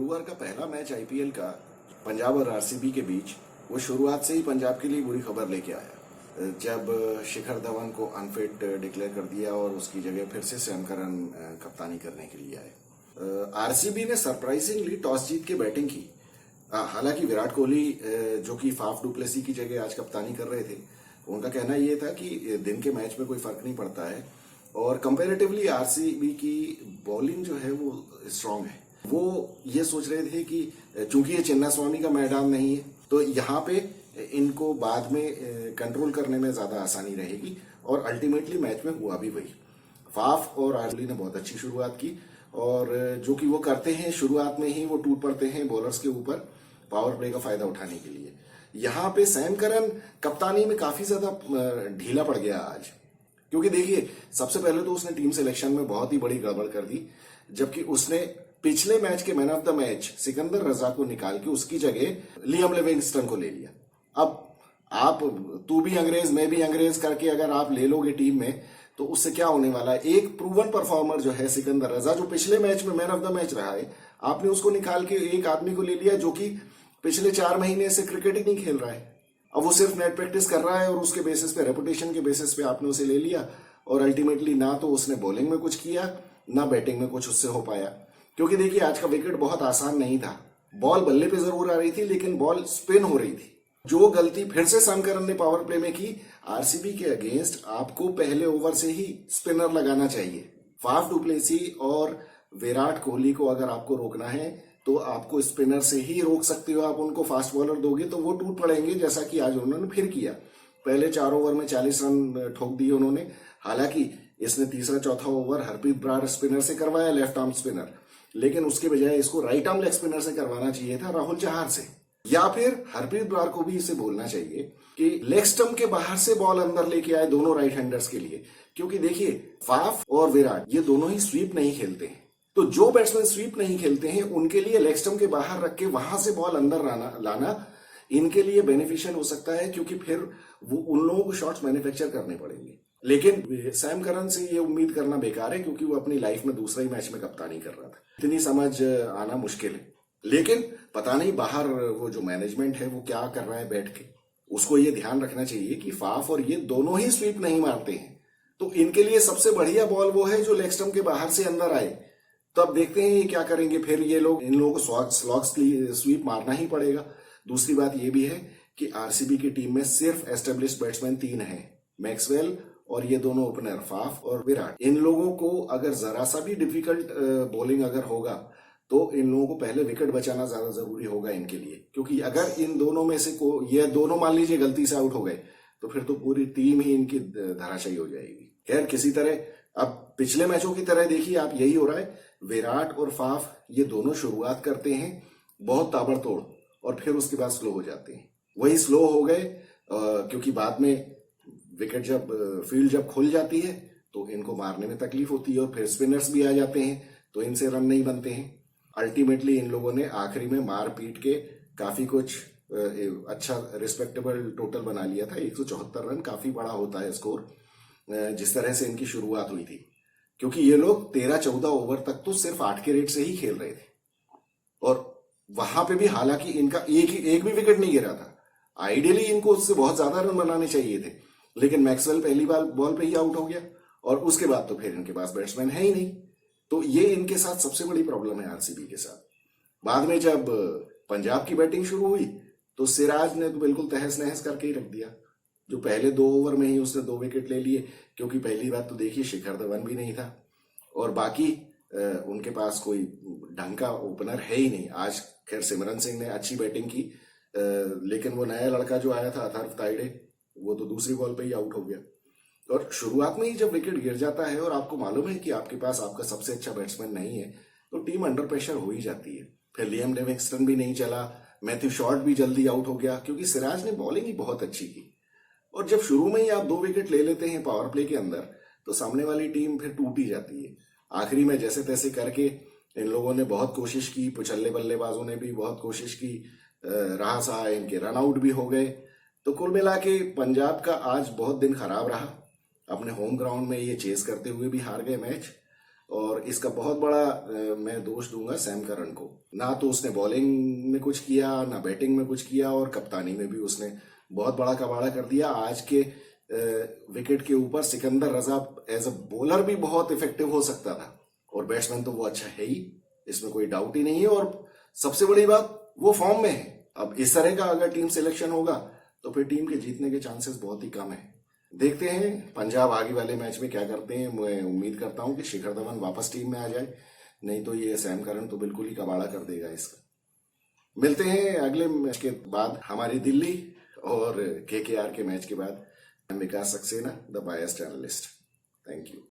गुरुवार का पहला मैच आईपीएल का पंजाब और आरसीबी के बीच वो शुरुआत से ही पंजाब के लिए बुरी खबर लेके आया जब शिखर धवन को अनफिट डिक्लेयर कर दिया और उसकी जगह फिर से सैम करन कप्तानी करने के लिए आए। आरसीबी ने सरप्राइजिंगली टॉस जीत के बैटिंग की। हालांकि विराट कोहली जो कि फाफ डुप्लेसी की जगह आज कप्तानी कर रहे थे, उनका कहना यह था कि दिन के मैच में कोई फर्क नहीं पड़ता है और कंपैरेटिवली आरसीबी की बॉलिंग जो है वो स्ट्रांग है। वो ये सोच रहे थे कि चूंकि ये चिन्नास्वामी का मैदान नहीं है तो यहाँ पे इनको बाद में कंट्रोल करने में ज्यादा आसानी रहेगी और अल्टीमेटली मैच में हुआ भी वही। फाफ और आरसीबी ने बहुत अच्छी शुरुआत की और जो कि वो करते हैं शुरुआत में ही वो टूट पड़ते हैं बॉलर्स के ऊपर पावर प्ले का फायदा उठाने के लिए। यहाँ पे सैम करन कप्तानी में काफी ज्यादा ढीला पड़ गया आज, क्योंकि देखिए सबसे पहले तो उसने टीम सिलेक्शन में बहुत ही बड़ी गड़बड़ कर दी, जबकि उसने पिछले मैच के man of the match Sikandar Raza को निकाल के उसकी जगह लियम लिविंगस्टन को ले लिया। अब आप तू भी अंग्रेज मैं भी अंग्रेज करके अगर आप ले लोगे टीम में तो उससे क्या होने वाला है। एक प्रूवन परफॉर्मर जो है सिकंदर रजा, जो पिछले मैच में मैन ऑफ द मैच रहा है, आपने उसको निकाल के एक आदमी को ले लिया जो कि पिछले 4 महीने से क्रिकेट ही नहीं खेल रहा है। अब वो सिर्फ नेट प्रैक्टिस कर रहा है और उसके बेसिस पे, रेपुटेशन के बेसिस पे आपने उसे ले लिया और अल्टीमेटली ना तो उसने बॉलिंग में कुछ किया ना बैटिंग में कुछ उससे हो पाया। क्योंकि देखिए आज का विकेट बहुत आसान नहीं था, बॉल बल्ले पे जरूर आ रही थी लेकिन बॉल स्पिन हो रही थी। जो गलती फिर से सैम करन ने पावर प्ले में की आरसीबी के अगेंस्ट, आपको पहले ओवर से ही स्पिनर लगाना चाहिए। फाफ डुप्लेसी और विराट कोहली को अगर आपको रोकना है तो आपको स्पिनर से ही रोक सकते हो। आप उनको फास्ट बॉलर दोगे तो वो टूट पड़ेंगे, जैसा कि आज उन्होंने फिर किया। पहले 4 ओवर में 40 रन ठोक दिए उन्होंने। हालांकि इसने तीसरा चौथा ओवर हरप्रीत ब्रार स्पिनर से करवाया, लेफ्ट आर्म स्पिनर, लेकिन उसके बजाय इसको राइट आर्म लेग स्पिनर से करवाना चाहिए था, राहुल चहार से, या फिर हरप्रीत ब्रार को भी इसे बोलना चाहिए कि लेग स्टंप के बाहर से बॉल अंदर लेके आए दोनों राइट हैंडर्स के लिए। क्योंकि देखिए फाफ और विराट ये दोनों ही स्वीप नहीं खेलते हैं, तो जो बैट्समैन स्वीप नहीं खेलते हैं उनके लिए लेग स्टंप के बाहर रख के वहां से बॉल अंदर लाना इनके लिए बेनिफिशियल हो सकता है, क्योंकि फिर वो उन लोगों को शॉट्स मैन्युफैक्चर करने पड़ेंगे। लेकिन सैम करन से ये उम्मीद करना बेकार है, क्योंकि वो अपनी लाइफ में दूसरा ही मैच में कप्तानी कर रहा था। इतनी समझ आना मुश्किल है। लेकिन पता नहीं बाहर वो जो मैनेजमेंट है वो क्या कर रहा है बैठ के। उसको ये ध्यान रखना चाहिए कि फाफ और ये दोनों ही स्वीप नहीं मारते हैं, तो इनके लिए सबसे बढ़िया बॉल वो है जो लेग स्टंप के बाहर से अंदर आए। तो अब देखते हैं ये क्या करेंगे। फिर ये लोग, इन लोगों को स्लॉग स्वीप मारना ही पड़ेगा। दूसरी बात ये भी है कि आरसीबी की टीम में सिर्फ एस्टेब्लिश्ड बैट्समैन 3 हैं, मैक्सवेल और ये दोनों ओपनर फाफ और विराट। इन लोगों को अगर जरा सा भी डिफिकल्ट बॉलिंग अगर होगा तो इन लोगों को पहले विकेट बचाना ज्यादा जरूरी होगा इनके लिए, क्योंकि अगर इन दोनों में से ये दोनों मान लीजिए गलती से आउट हो गए तो फिर तो पूरी टीम ही इनकी धराशायी हो जाएगी। खैर किसी तरह अब पिछले मैचों की तरह देखिए आप, यही हो रहा है। विराट और फाफ ये दोनों शुरुआत करते हैं बहुत ताबड़तोड़ और फिर उसके बाद स्लो हो जाते हैं। वही स्लो हो गए क्योंकि बाद में विकेट जब फील्ड जब खुल जाती है तो इनको मारने में तकलीफ होती है और फिर स्पिनर्स भी आ जाते हैं तो इनसे रन नहीं बनते हैं। अल्टीमेटली इन लोगों ने आखिरी में मार पीट के काफी कुछ अच्छा रिस्पेक्टेबल टोटल बना लिया था। 174 रन काफी बड़ा होता है स्कोर जिस तरह से इनकी शुरुआत हुई थी, क्योंकि ये लोग 13-14 ओवर तक तो सिर्फ 8 के रेट से ही खेल रहे थे और वहां पे भी हालांकि इनका एक भी विकेट नहीं गिरा था। आइडियली इनको उससे बहुत ज्यादा रन बनाने चाहिए थे, लेकिन मैक्सवेल पहली बार बॉल पे ही आउट हो गया और उसके बाद तो फिर इनके पास बैट्समैन है ही नहीं। तो ये इनके साथ सबसे बड़ी प्रॉब्लम है आरसीबी के साथ। बाद में जब पंजाब की बैटिंग शुरू हुई तो सिराज ने तो बिल्कुल तहस नहस करके ही रख दिया। जो पहले 2 ओवर में ही उसने 2 विकेट ले लिए, क्योंकि पहली बात तो देखिए शिखर धवन भी नहीं था और बाकी उनके पास कोई ढंग का ओपनर है ही नहीं। आज खैर सिमरन सिंह ने अच्छी बैटिंग की, लेकिन वो नया लड़का जो आया था अथर्व ताइडे, वो तो दूसरी बॉल पे ही आउट हो गया। और शुरुआत में ही जब विकेट गिर जाता है और आपको मालूम है कि आपके पास आपका सबसे अच्छा बैट्समैन नहीं है तो टीम अंडर प्रेशर हो ही जाती है। फिर लियम लिविंगस्टन भी नहीं चला, मैथ्यू शॉर्ट भी जल्दी आउट हो गया, क्योंकि सिराज ने बॉलिंग ही बहुत अच्छी की। और जब शुरू में ही आप 2 विकेट ले लेते हैं पावर प्ले के अंदर तो सामने वाली टीम फिर टूट ही जाती है। आखिरी में जैसे तैसे करके इन लोगों ने बहुत कोशिश की, पिछले बल्लेबाजों ने भी बहुत कोशिश की, रहा सहा इनके रन आउट भी हो गए। तो कुल मिला के पंजाब का आज बहुत दिन खराब रहा। अपने होम ग्राउंड में ये चेस करते हुए भी हार गए मैच। और इसका बहुत बड़ा मैं दोष दूंगा सैम करन को। ना तो उसने बॉलिंग में कुछ किया, ना बैटिंग में कुछ किया, और कप्तानी में भी उसने बहुत बड़ा कबाड़ा कर दिया। आज के विकेट के ऊपर सिकंदर रजा एज अ बॉलर भी बहुत इफेक्टिव हो सकता था, और बैट्समैन तो वो अच्छा है ही, इसमें कोई डाउट ही नहीं है। और सबसे बड़ी बात, वो फॉर्म में है। अब इस तरह का अगर टीम सिलेक्शन होगा तो फिर टीम के जीतने के चांसेस बहुत ही कम है। देखते हैं पंजाब आगे वाले मैच में क्या करते हैं। मैं उम्मीद करता हूं कि शिखर धवन वापस टीम में आ जाए, नहीं तो ये सैम करन तो बिल्कुल ही कबाड़ा कर देगा इसका। मिलते हैं अगले मैच के बाद, हमारी दिल्ली और केकेआर के मैच के बाद। Vikas Saxena, the biased analyst. Thank you.